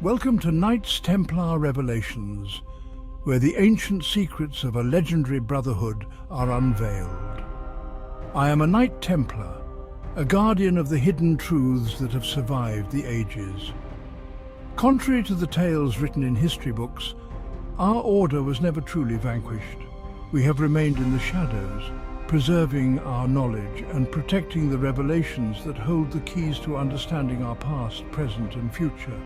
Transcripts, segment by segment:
Welcome to Knights Templar Revelations, where the ancient secrets of a legendary brotherhood are unveiled. I am a Knight Templar, a guardian of the hidden truths that have survived the ages. Contrary to the tales written in history books, our order was never truly vanquished. We have remained in the shadows, preserving our knowledge and protecting the revelations that hold the keys to understanding our past, present and future.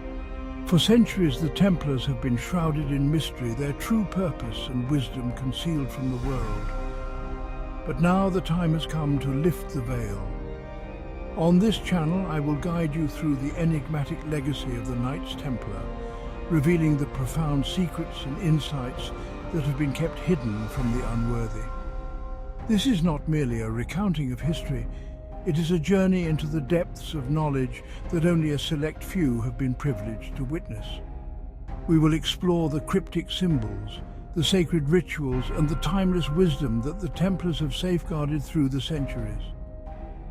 For centuries, the Templars have been shrouded in mystery, their true purpose and wisdom concealed from the world. But now the time has come to lift the veil. On this channel, I will guide you through the enigmatic legacy of the Knights Templar, revealing the profound secrets and insights that have been kept hidden from the unworthy. This is not merely a recounting of history. It is a journey into the depths of knowledge that only a select few have been privileged to witness. We will explore the cryptic symbols, the sacred rituals, and the timeless wisdom that the Templars have safeguarded through the centuries.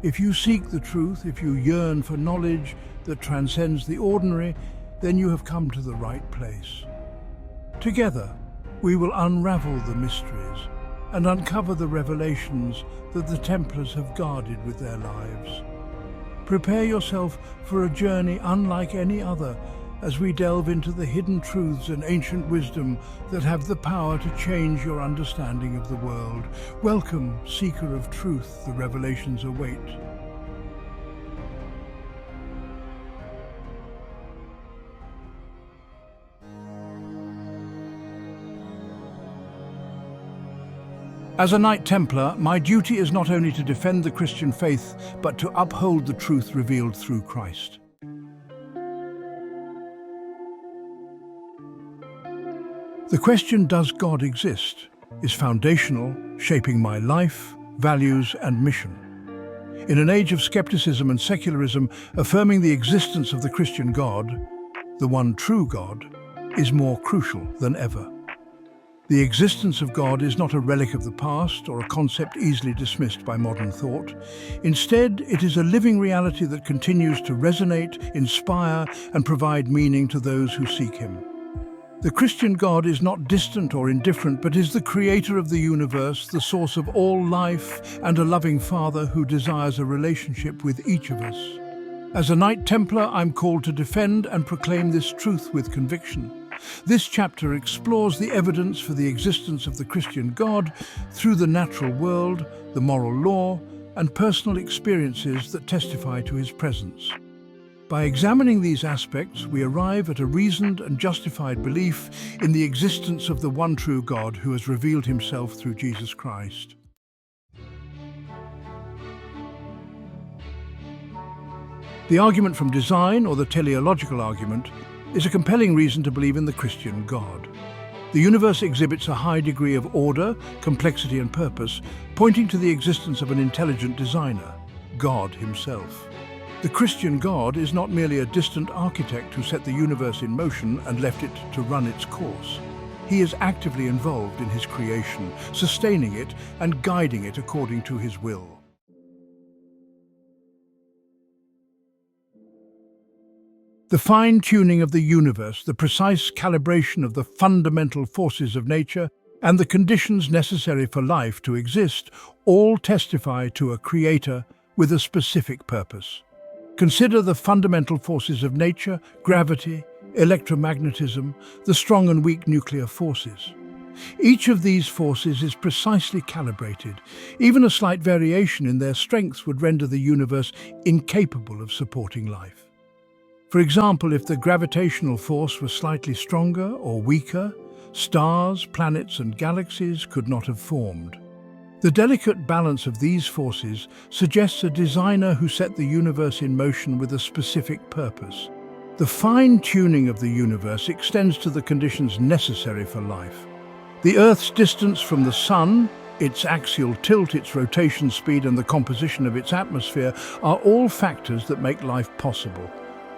If you seek the truth, if you yearn for knowledge that transcends the ordinary, then you have come to the right place. Together, we will unravel the mysteries and uncover the revelations that the Templars have guarded with their lives. Prepare yourself for a journey unlike any other as we delve into the hidden truths and ancient wisdom that have the power to change your understanding of the world. Welcome, seeker of truth, the revelations await. As a Knight Templar, my duty is not only to defend the Christian faith, but to uphold the truth revealed through Christ. The question, does God exist, is foundational, shaping my life, values, and mission. In an age of skepticism and secularism, affirming the existence of the Christian God, the one true God, is more crucial than ever. The existence of God is not a relic of the past or a concept easily dismissed by modern thought. Instead, it is a living reality that continues to resonate, inspire, and provide meaning to those who seek Him. The Christian God is not distant or indifferent, but is the creator of the universe, the source of all life, and a loving Father who desires a relationship with each of us. As a Knight Templar, I'm called to defend and proclaim this truth with conviction. This chapter explores the evidence for the existence of the Christian God through the natural world, the moral law, and personal experiences that testify to His presence. By examining these aspects, we arrive at a reasoned and justified belief in the existence of the one true God who has revealed Himself through Jesus Christ. The argument from design, or the teleological argument, is a compelling reason to believe in the Christian God. The universe exhibits a high degree of order, complexity and purpose, pointing to the existence of an intelligent designer, God Himself. The Christian God is not merely a distant architect who set the universe in motion and left it to run its course. He is actively involved in His creation, sustaining it and guiding it according to His will. The fine-tuning of the universe, the precise calibration of the fundamental forces of nature, and the conditions necessary for life to exist all testify to a creator with a specific purpose. Consider the fundamental forces of nature: gravity, electromagnetism, the strong and weak nuclear forces. Each of these forces is precisely calibrated. Even a slight variation in their strengths would render the universe incapable of supporting life. For example, if the gravitational force was slightly stronger or weaker, stars, planets, and galaxies could not have formed. The delicate balance of these forces suggests a designer who set the universe in motion with a specific purpose. The fine-tuning of the universe extends to the conditions necessary for life. The Earth's distance from the Sun, its axial tilt, its rotation speed, and the composition of its atmosphere are all factors that make life possible.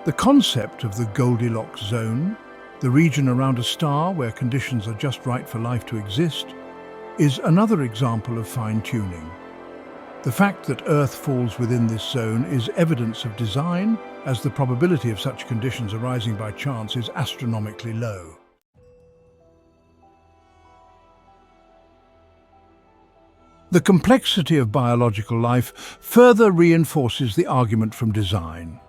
The concept of the Goldilocks zone, the region around a star where conditions are just right for life to exist, is another example of fine-tuning. The fact that Earth falls within this zone is evidence of design, as the probability of such conditions arising by chance is astronomically low. The complexity of biological life further reinforces the argument from design.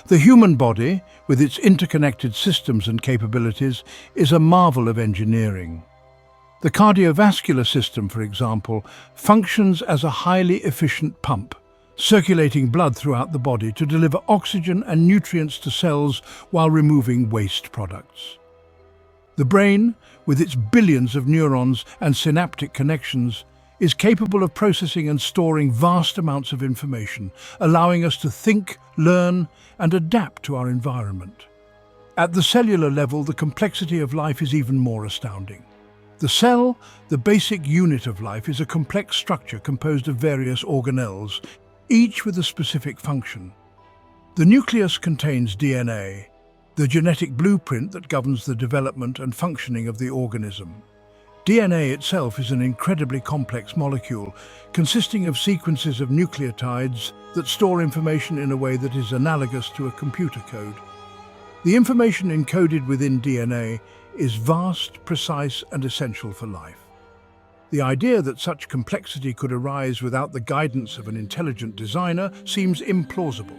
The human body, with its interconnected systems and capabilities, is a marvel of engineering. The cardiovascular system, for example, functions as a highly efficient pump, circulating blood throughout the body to deliver oxygen and nutrients to cells while removing waste products. The brain, with its billions of neurons and synaptic connections, is capable of processing and storing vast amounts of information, allowing us to think, learn, and adapt to our environment. At the cellular level, the complexity of life is even more astounding. The cell, the basic unit of life, is a complex structure composed of various organelles, each with a specific function. The nucleus contains DNA, the genetic blueprint that governs the development and functioning of the organism. DNA itself is an incredibly complex molecule, consisting of sequences of nucleotides that store information in a way that is analogous to a computer code. The information encoded within DNA is vast, precise, and essential for life. The idea that such complexity could arise without the guidance of an intelligent designer seems implausible.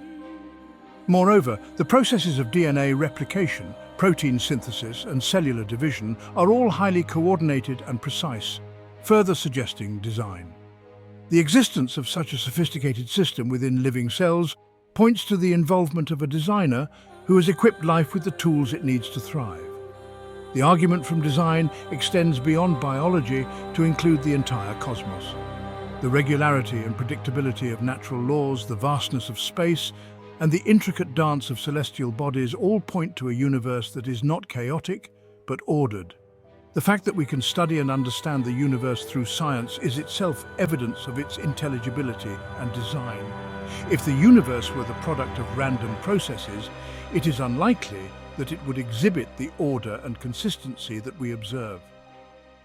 Moreover, the processes of DNA replication, protein synthesis, and cellular division are all highly coordinated and precise, further suggesting design. The existence of such a sophisticated system within living cells points to the involvement of a designer who has equipped life with the tools it needs to thrive. The argument from design extends beyond biology to include the entire cosmos. The regularity and predictability of natural laws, the vastness of space, and the intricate dance of celestial bodies all point to a universe that is not chaotic, but ordered. The fact that we can study and understand the universe through science is itself evidence of its intelligibility and design. If the universe were the product of random processes, it is unlikely that it would exhibit the order and consistency that we observe.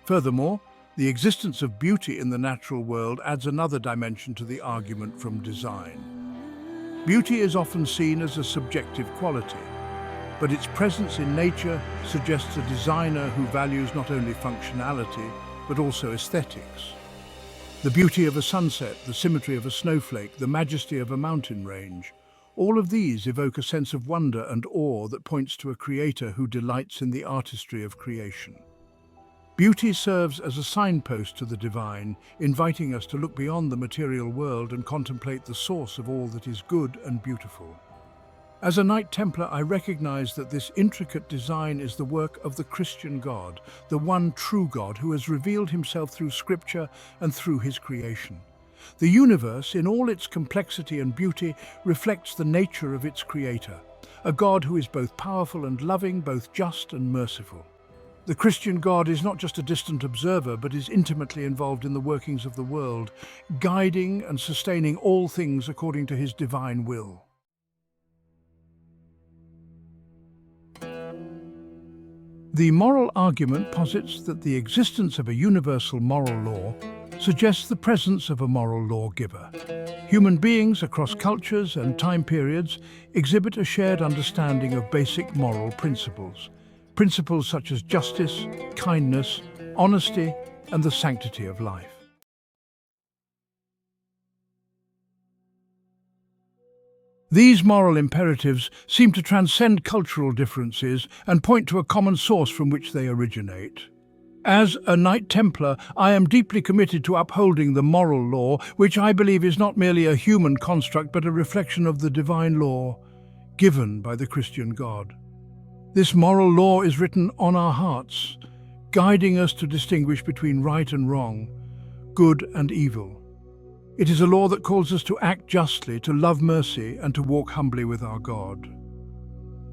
Furthermore, the existence of beauty in the natural world adds another dimension to the argument from design. Beauty is often seen as a subjective quality, but its presence in nature suggests a designer who values not only functionality, but also aesthetics. The beauty of a sunset, the symmetry of a snowflake, the majesty of a mountain range, all of these evoke a sense of wonder and awe that points to a creator who delights in the artistry of creation. Beauty serves as a signpost to the divine, inviting us to look beyond the material world and contemplate the source of all that is good and beautiful. As a Knight Templar, I recognize that this intricate design is the work of the Christian God, the one true God who has revealed himself through Scripture and through his creation. The universe, in all its complexity and beauty, reflects the nature of its creator, a God who is both powerful and loving, both just and merciful. The Christian God is not just a distant observer, but is intimately involved in the workings of the world, guiding and sustaining all things according to his divine will. The moral argument posits that the existence of a universal moral law suggests the presence of a moral lawgiver. Human beings across cultures and time periods exhibit a shared understanding of basic moral principles. Principles such as justice, kindness, honesty, and the sanctity of life. These moral imperatives seem to transcend cultural differences and point to a common source from which they originate. As a Knight Templar, I am deeply committed to upholding the moral law, which I believe is not merely a human construct but a reflection of the divine law given by the Christian God. This moral law is written on our hearts, guiding us to distinguish between right and wrong, good and evil. It is a law that calls us to act justly, to love mercy, and to walk humbly with our God.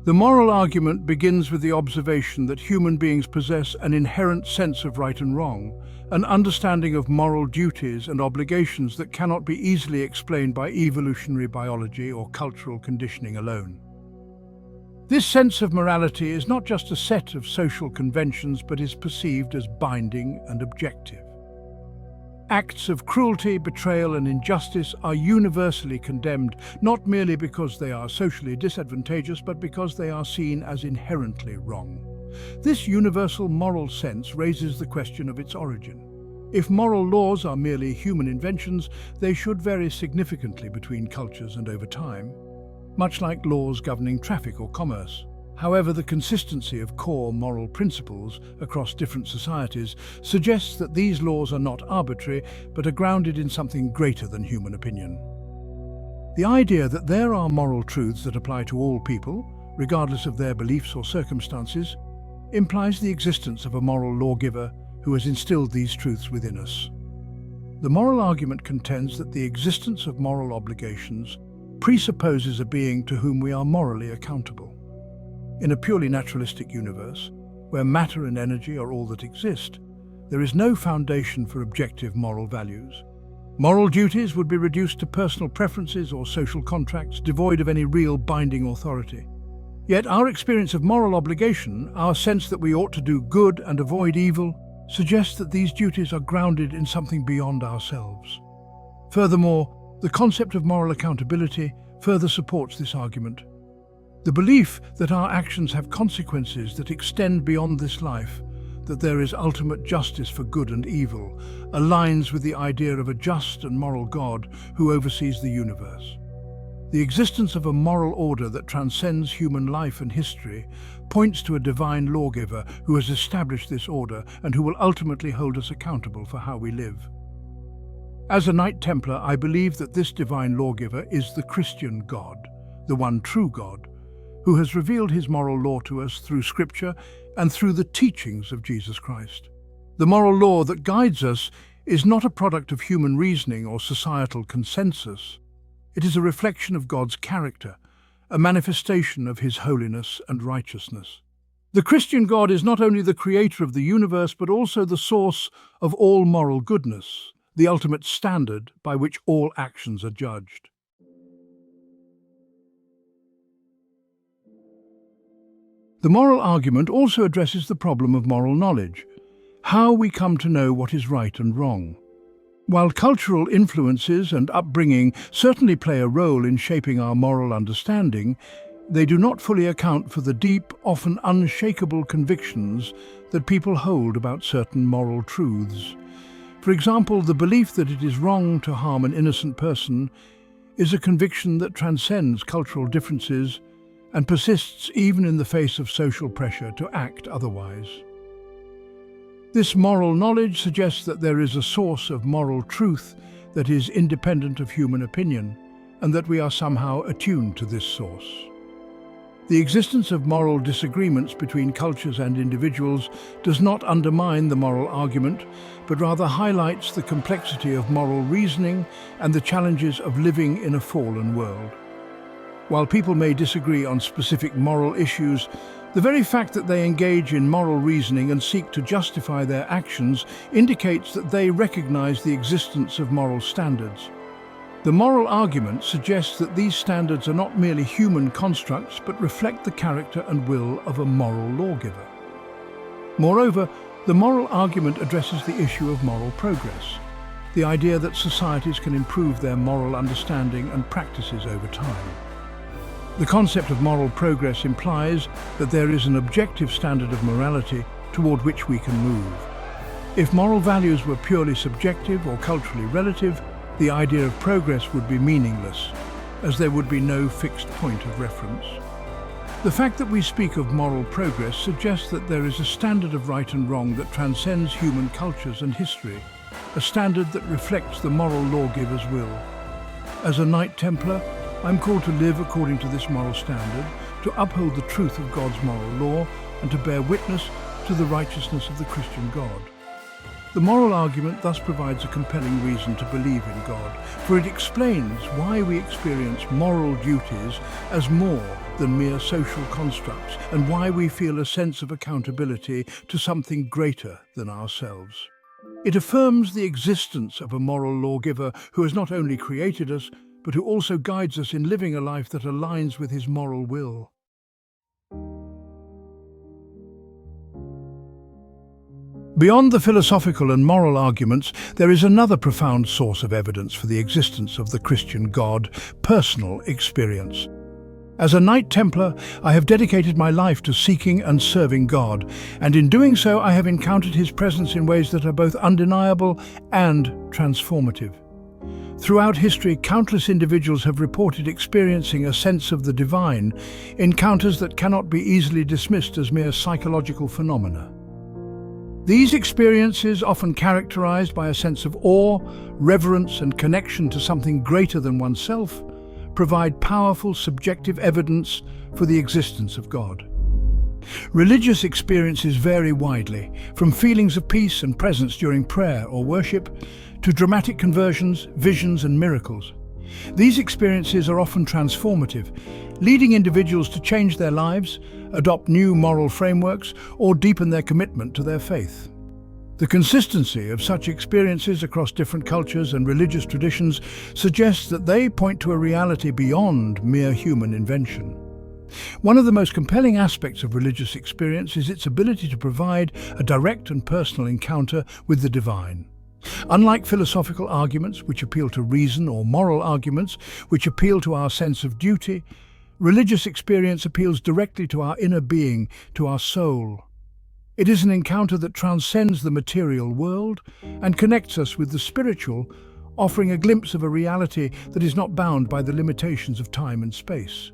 The moral argument begins with the observation that human beings possess an inherent sense of right and wrong, an understanding of moral duties and obligations that cannot be easily explained by evolutionary biology or cultural conditioning alone. This sense of morality is not just a set of social conventions, but is perceived as binding and objective. Acts of cruelty, betrayal and injustice are universally condemned, not merely because they are socially disadvantageous, but because they are seen as inherently wrong. This universal moral sense raises the question of its origin. If moral laws are merely human inventions, they should vary significantly between cultures and over time, much like laws governing traffic or commerce. However, the consistency of core moral principles across different societies suggests that these laws are not arbitrary, but are grounded in something greater than human opinion. The idea that there are moral truths that apply to all people, regardless of their beliefs or circumstances, implies the existence of a moral lawgiver who has instilled these truths within us. The moral argument contends that the existence of moral obligations presupposes a being to whom we are morally accountable. In a purely naturalistic universe, where matter and energy are all that exist, there is no foundation for objective moral values. Moral duties would be reduced to personal preferences or social contracts devoid of any real binding authority. Yet our experience of moral obligation, our sense that we ought to do good and avoid evil, suggests that these duties are grounded in something beyond ourselves. Furthermore, the concept of moral accountability further supports this argument. The belief that our actions have consequences that extend beyond this life, that there is ultimate justice for good and evil, aligns with the idea of a just and moral God who oversees the universe. The existence of a moral order that transcends human life and history points to a divine lawgiver who has established this order and who will ultimately hold us accountable for how we live. As a Knight Templar, I believe that this divine lawgiver is the Christian God, the one true God, who has revealed his moral law to us through Scripture and through the teachings of Jesus Christ. The moral law that guides us is not a product of human reasoning or societal consensus. It is a reflection of God's character, a manifestation of his holiness and righteousness. The Christian God is not only the creator of the universe, but also the source of all moral goodness, the ultimate standard by which all actions are judged. The moral argument also addresses the problem of moral knowledge, how we come to know what is right and wrong. While cultural influences and upbringing certainly play a role in shaping our moral understanding, they do not fully account for the deep, often unshakable convictions that people hold about certain moral truths. For example, the belief that it is wrong to harm an innocent person is a conviction that transcends cultural differences and persists even in the face of social pressure to act otherwise. This moral knowledge suggests that there is a source of moral truth that is independent of human opinion, and that we are somehow attuned to this source. The existence of moral disagreements between cultures and individuals does not undermine the moral argument, but rather highlights the complexity of moral reasoning and the challenges of living in a fallen world. While people may disagree on specific moral issues, the very fact that they engage in moral reasoning and seek to justify their actions indicates that they recognize the existence of moral standards. The moral argument suggests that these standards are not merely human constructs, but reflect the character and will of a moral lawgiver. Moreover, the moral argument addresses the issue of moral progress, the idea that societies can improve their moral understanding and practices over time. The concept of moral progress implies that there is an objective standard of morality toward which we can move. If moral values were purely subjective or culturally relative, the idea of progress would be meaningless, as there would be no fixed point of reference. The fact that we speak of moral progress suggests that there is a standard of right and wrong that transcends human cultures and history, a standard that reflects the moral lawgiver's will. As a Knight Templar, I'm called to live according to this moral standard, to uphold the truth of God's moral law, and to bear witness to the righteousness of the Christian God. The moral argument thus provides a compelling reason to believe in God, for it explains why we experience moral duties as more than mere social constructs, and why we feel a sense of accountability to something greater than ourselves. It affirms the existence of a moral lawgiver who has not only created us, but who also guides us in living a life that aligns with his moral will. Beyond the philosophical and moral arguments, there is another profound source of evidence for the existence of the Christian God: personal experience. As a Knight Templar, I have dedicated my life to seeking and serving God, and in doing so I have encountered His presence in ways that are both undeniable and transformative. Throughout history, countless individuals have reported experiencing a sense of the divine, encounters that cannot be easily dismissed as mere psychological phenomena. These experiences, often characterized by a sense of awe, reverence, and connection to something greater than oneself, provide powerful subjective evidence for the existence of God. Religious experiences vary widely, from feelings of peace and presence during prayer or worship to dramatic conversions, visions, and miracles. These experiences are often transformative, leading individuals to change their lives, adopt new moral frameworks, or deepen their commitment to their faith. The consistency of such experiences across different cultures and religious traditions suggests that they point to a reality beyond mere human invention. One of the most compelling aspects of religious experience is its ability to provide a direct and personal encounter with the divine. Unlike philosophical arguments, which appeal to reason, or moral arguments, which appeal to our sense of duty, religious experience appeals directly to our inner being, to our soul. It is an encounter that transcends the material world and connects us with the spiritual, offering a glimpse of a reality that is not bound by the limitations of time and space.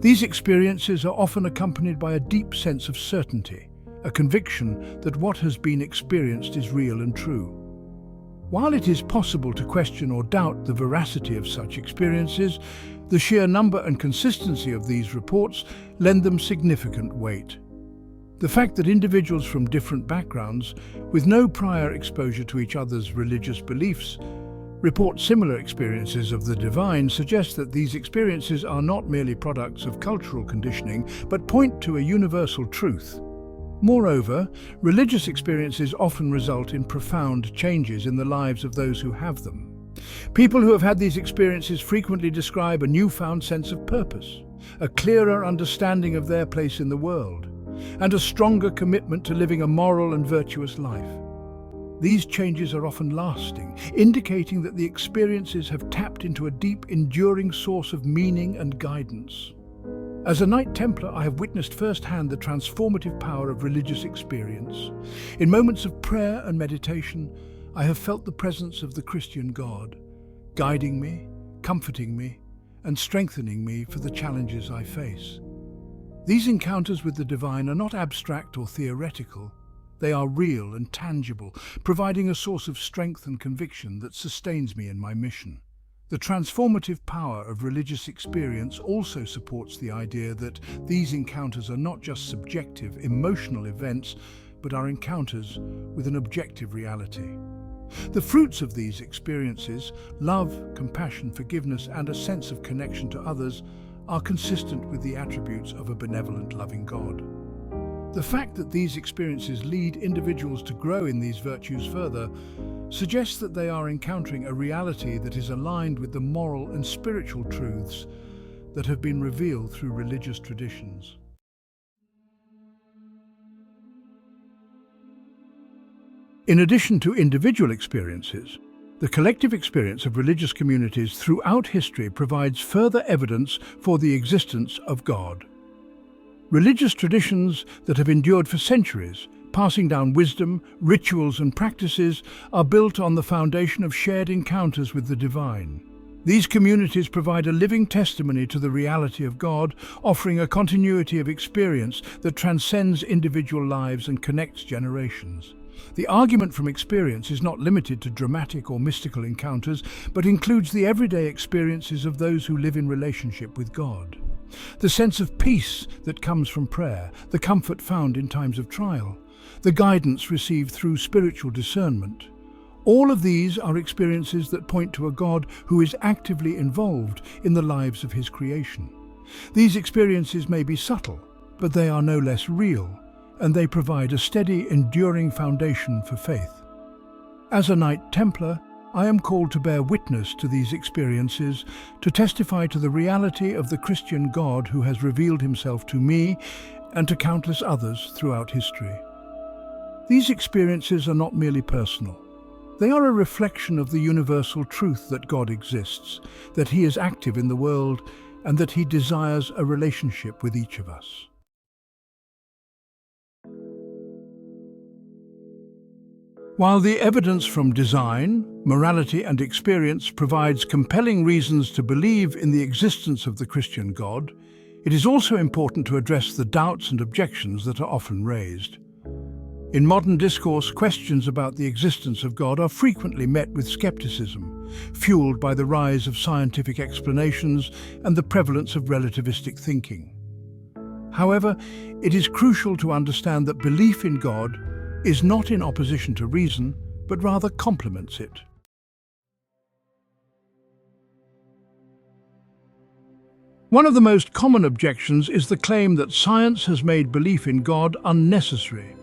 These experiences are often accompanied by a deep sense of certainty, a conviction that what has been experienced is real and true. While it is possible to question or doubt the veracity of such experiences, the sheer number and consistency of these reports lend them significant weight. The fact that individuals from different backgrounds, with no prior exposure to each other's religious beliefs, report similar experiences of the divine suggests that these experiences are not merely products of cultural conditioning, but point to a universal truth. Moreover, religious experiences often result in profound changes in the lives of those who have them. People who have had these experiences frequently describe a newfound sense of purpose, a clearer understanding of their place in the world, and a stronger commitment to living a moral and virtuous life. These changes are often lasting, indicating that the experiences have tapped into a deep, enduring source of meaning and guidance. As a Knight Templar, I have witnessed firsthand the transformative power of religious experience. In moments of prayer and meditation, I have felt the presence of the Christian God, guiding me, comforting me, and strengthening me for the challenges I face. These encounters with the divine are not abstract or theoretical. They are real and tangible, providing a source of strength and conviction that sustains me in my mission. The transformative power of religious experience also supports the idea that these encounters are not just subjective, emotional events, but are encounters with an objective reality. The fruits of these experiences, love, compassion, forgiveness, and a sense of connection to others, are consistent with the attributes of a benevolent, loving God. The fact that these experiences lead individuals to grow in these virtues further suggests that they are encountering a reality that is aligned with the moral and spiritual truths that have been revealed through religious traditions. In addition to individual experiences, the collective experience of religious communities throughout history provides further evidence for the existence of God. Religious traditions that have endured for centuries, passing down wisdom, rituals, and practices, are built on the foundation of shared encounters with the divine. These communities provide a living testimony to the reality of God, offering a continuity of experience that transcends individual lives and connects generations. The argument from experience is not limited to dramatic or mystical encounters, but includes the everyday experiences of those who live in relationship with God. The sense of peace that comes from prayer, the comfort found in times of trial, the guidance received through spiritual discernment. All of these are experiences that point to a God who is actively involved in the lives of His creation. These experiences may be subtle, but they are no less real, and they provide a steady, enduring foundation for faith. As a Knight Templar, I am called to bear witness to these experiences, to testify to the reality of the Christian God who has revealed Himself to me and to countless others throughout history. These experiences are not merely personal. They are a reflection of the universal truth that God exists, that He is active in the world, and that He desires a relationship with each of us. While the evidence from design, morality, and experience provides compelling reasons to believe in the existence of the Christian God, it is also important to address the doubts and objections that are often raised. In modern discourse, questions about the existence of God are frequently met with skepticism, fueled by the rise of scientific explanations and the prevalence of relativistic thinking. However, it is crucial to understand that belief in God is not in opposition to reason, but rather complements it. One of the most common objections is the claim that science has made belief in God unnecessary.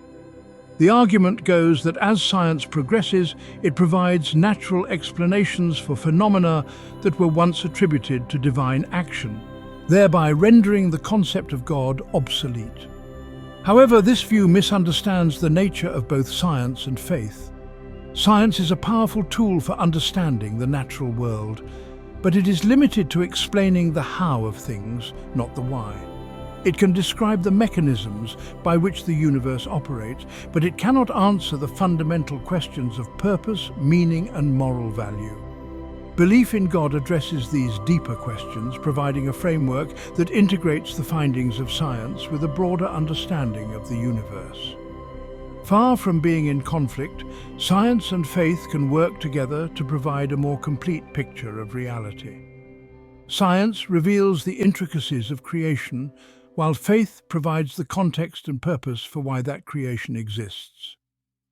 The argument goes that as science progresses, it provides natural explanations for phenomena that were once attributed to divine action, thereby rendering the concept of God obsolete. However, this view misunderstands the nature of both science and faith. Science is a powerful tool for understanding the natural world, but it is limited to explaining the how of things, not the why. It can describe the mechanisms by which the universe operates, but it cannot answer the fundamental questions of purpose, meaning, and moral value. Belief in God addresses these deeper questions, providing a framework that integrates the findings of science with a broader understanding of the universe. Far from being in conflict, science and faith can work together to provide a more complete picture of reality. Science reveals the intricacies of creation, while faith provides the context and purpose for why that creation exists.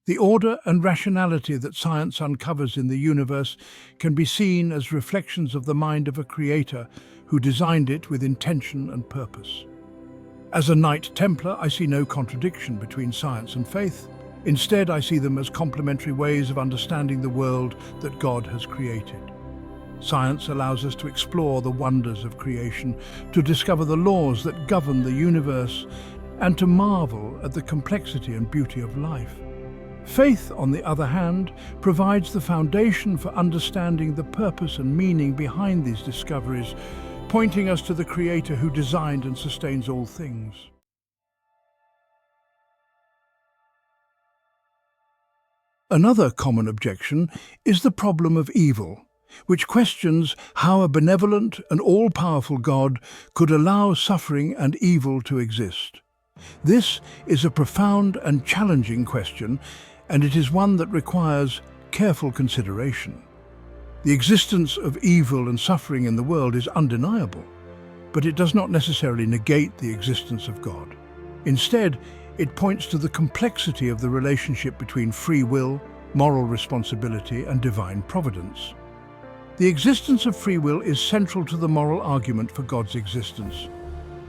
The order and rationality that science uncovers in the universe can be seen as reflections of the mind of a creator who designed it with intention and purpose. As a Knight Templar, I see no contradiction between science and faith. Instead, I see them as complementary ways of understanding the world that God has created. Science allows us to explore the wonders of creation, to discover the laws that govern the universe, and to marvel at the complexity and beauty of life. Faith, on the other hand, provides the foundation for understanding the purpose and meaning behind these discoveries, pointing us to the Creator who designed and sustains all things. Another common objection is the problem of evil, which questions how a benevolent and all-powerful God could allow suffering and evil to exist. This is a profound and challenging question, and it is one that requires careful consideration. The existence of evil and suffering in the world is undeniable, but it does not necessarily negate the existence of God. Instead, it points to the complexity of the relationship between free will, moral responsibility, and divine providence. The existence of free will is central to the moral argument for God's existence.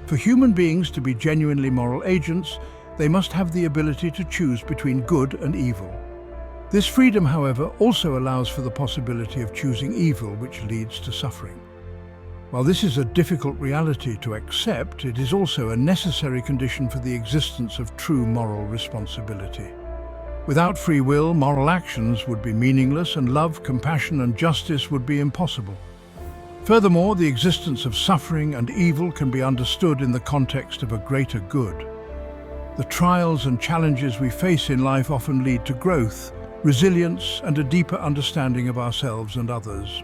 For human beings to be genuinely moral agents, they must have the ability to choose between good and evil. This freedom, however, also allows for the possibility of choosing evil, which leads to suffering. While this is a difficult reality to accept, it is also a necessary condition for the existence of true moral responsibility. Without free will, moral actions would be meaningless, and love, compassion, and justice would be impossible. Furthermore, the existence of suffering and evil can be understood in the context of a greater good. The trials and challenges we face in life often lead to growth, resilience, and a deeper understanding of ourselves and others.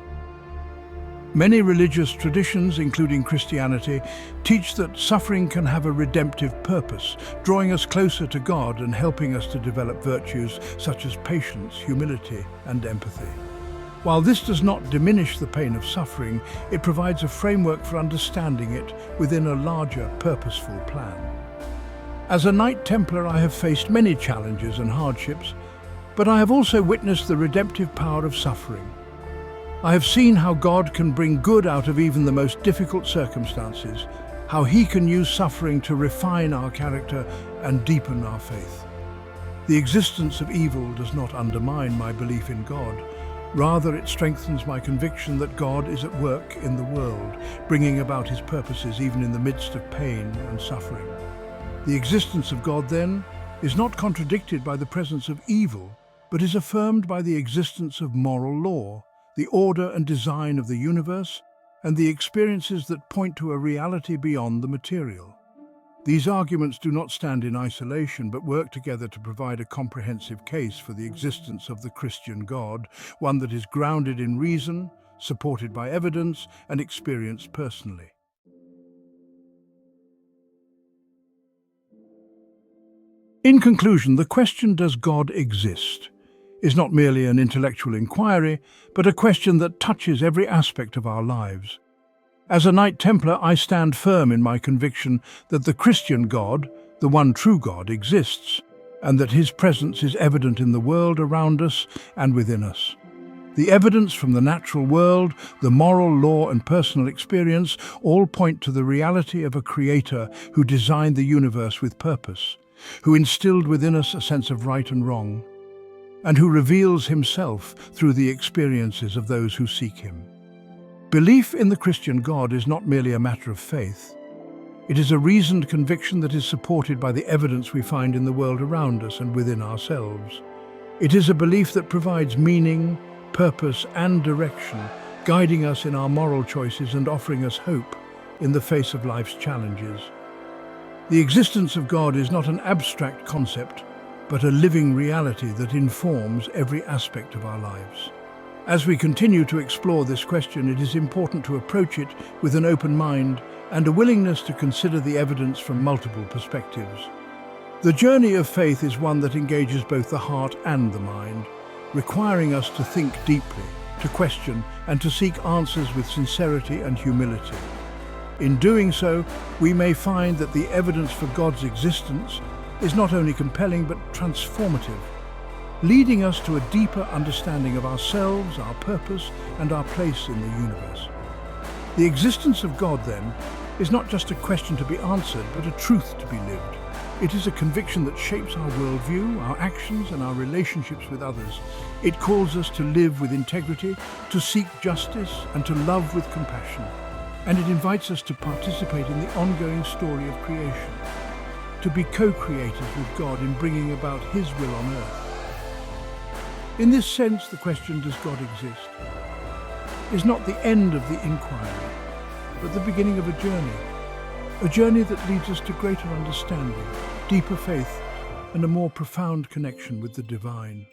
Many religious traditions, including Christianity, teach that suffering can have a redemptive purpose, drawing us closer to God and helping us to develop virtues such as patience, humility, and empathy. While this does not diminish the pain of suffering, it provides a framework for understanding it within a larger, purposeful plan. As a Knight Templar, I have faced many challenges and hardships, but I have also witnessed the redemptive power of suffering. I have seen how God can bring good out of even the most difficult circumstances, how He can use suffering to refine our character and deepen our faith. The existence of evil does not undermine my belief in God. Rather, it strengthens my conviction that God is at work in the world, bringing about His purposes even in the midst of pain and suffering. The existence of God, then, is not contradicted by the presence of evil, but is affirmed by the existence of moral law, the order and design of the universe, and the experiences that point to a reality beyond the material. These arguments do not stand in isolation, but work together to provide a comprehensive case for the existence of the Christian God, one that is grounded in reason, supported by evidence, and experienced personally. In conclusion, the question, does God exist, is not merely an intellectual inquiry, but a question that touches every aspect of our lives. As a Knight Templar, I stand firm in my conviction that the Christian God, the one true God, exists, and that his presence is evident in the world around us and within us. The evidence from the natural world, the moral law and personal experience all point to the reality of a creator who designed the universe with purpose, who instilled within us a sense of right and wrong, and who reveals himself through the experiences of those who seek him. Belief in the Christian God is not merely a matter of faith. It is a reasoned conviction that is supported by the evidence we find in the world around us and within ourselves. It is a belief that provides meaning, purpose, and direction, guiding us in our moral choices and offering us hope in the face of life's challenges. The existence of God is not an abstract concept, but a living reality that informs every aspect of our lives. As we continue to explore this question, it is important to approach it with an open mind and a willingness to consider the evidence from multiple perspectives. The journey of faith is one that engages both the heart and the mind, requiring us to think deeply, to question, and to seek answers with sincerity and humility. In doing so, we may find that the evidence for God's existence is not only compelling but transformative, leading us to a deeper understanding of ourselves, our purpose, and our place in the universe. The existence of God, then, is not just a question to be answered, but a truth to be lived. It is a conviction that shapes our worldview, our actions, and our relationships with others. It calls us to live with integrity, to seek justice, and to love with compassion. And it invites us to participate in the ongoing story of creation, to be co-creators with God in bringing about his will on earth. In this sense, the question, does God exist, is not the end of the inquiry, but the beginning of a journey that leads us to greater understanding, deeper faith, and a more profound connection with the divine.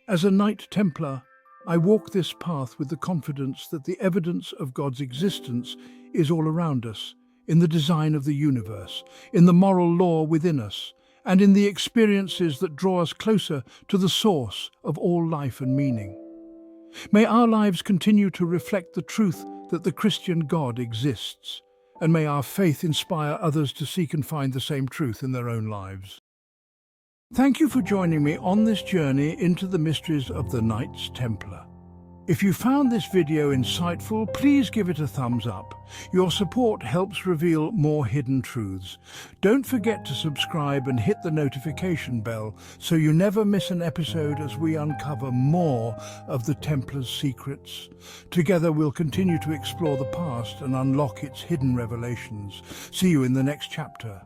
As a Knight Templar, I walk this path with the confidence that the evidence of God's existence is all around us, in the design of the universe, in the moral law within us, and in the experiences that draw us closer to the source of all life and meaning. May our lives continue to reflect the truth that the Christian God exists, and may our faith inspire others to seek and find the same truth in their own lives. Thank you for joining me on this journey into the mysteries of the Knights Templar. If you found this video insightful, please give it a thumbs up. Your support helps reveal more hidden truths. Don't forget to subscribe and hit the notification bell so you never miss an episode as we uncover more of the Templar's secrets. Together we'll continue to explore the past and unlock its hidden revelations. See you in the next chapter.